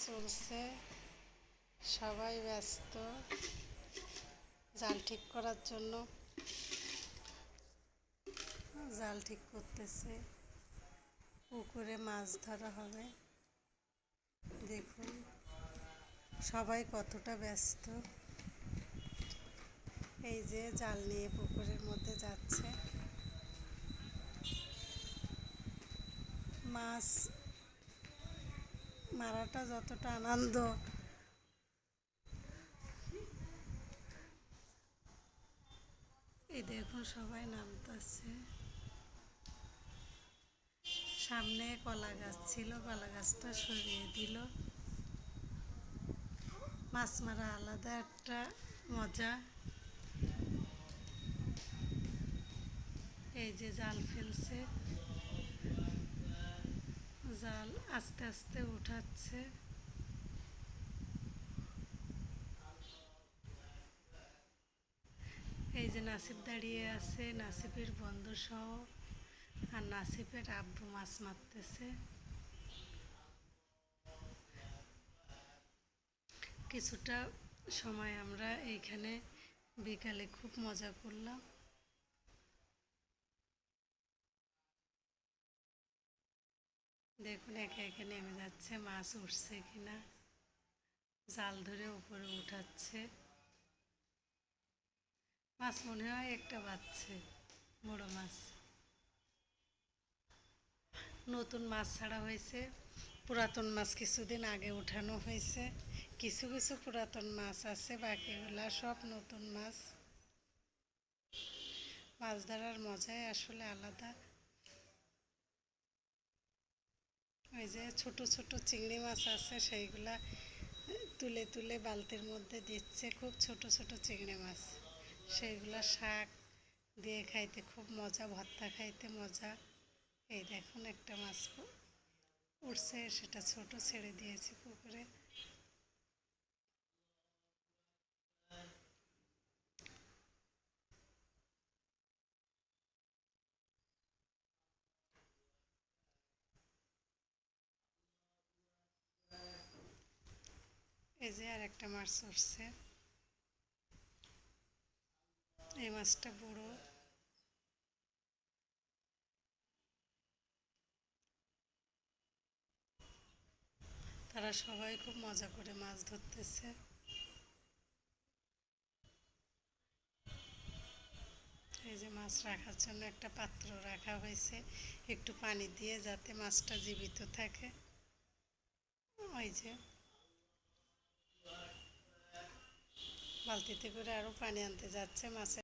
চলছে, সবাই ব্যস্ত জাল ঠিক করার জন্য। জাল ঠিক করতেছে, পুকুরে মাছ ধরা হবে। দেখুন সবাই কতটা ব্যস্ত। এই যে জাল নিয়ে পুকুরের মধ্যে যাচ্ছে। মাছ মারাটা যতটা আনন্দ, এই দেখুন সবাই নামতেছে। সামনে কলা গাছ ছিল, কলা গাছটা সরিয়ে দিল। মাছ মারা আলাদা একটা মজা। এই যে জাল ফেলছে, জাল আস্তে আস্তে উঠাচ্ছে। এই যে নাসিব দাঁড়িয়ে আছে, নাসিবের বন্ধু সহ, আর নাসিবের আব্বু মাছ মারতেছে। কিছুটা সময় আমরা এইখানে বিকালে খুব মজা করলাম। দেখুন একে একে নেমে যাচ্ছে, মাছ উঠছে কিনা, জাল ধরে উপরে উঠাচ্ছে। মাছ মনে হয় একটা বাচ্চে, বড় মাছ। নতুন মাছ ছাড়া হয়েছে, পুরাতন মাছ কিছুদিন আগে উঠানো হয়েছে। কিছু কিছু পুরাতন মাছ আছে, বাকিগুলা সব নতুন মাছ। মাছ ধরার মজাই আসলে আলাদা। ওই যে ছোট ছোট চিংড়ি মাছ আছে, সেইগুলা তুলে তুলে বালতির মধ্যে দিচ্ছে। খুব ছোট ছোট চিংড়ি মাছ, সেইগুলা শাক দিয়ে খাইতে খুব মজা, ভর্তা খাইতে মজা। এই দেখুন একটা মাছ উঠছে, সেটা ছোট, ছেড়ে দিয়েছি পুকুরে। এই যে আর একটা মাছ উঠছে, এই মাছটা বড়। তারা সবাই খুব মজা করে মাছ ধরতেছে। এই যে মাছ রাখার জন্য একটা পাত্র রাখা হয়েছে, একটু পানি দিয়ে যাতে মাছটা জীবিত থাকে। ওই যে বালতিতে করে আরও পানি আনতে যাচ্ছে মাছের।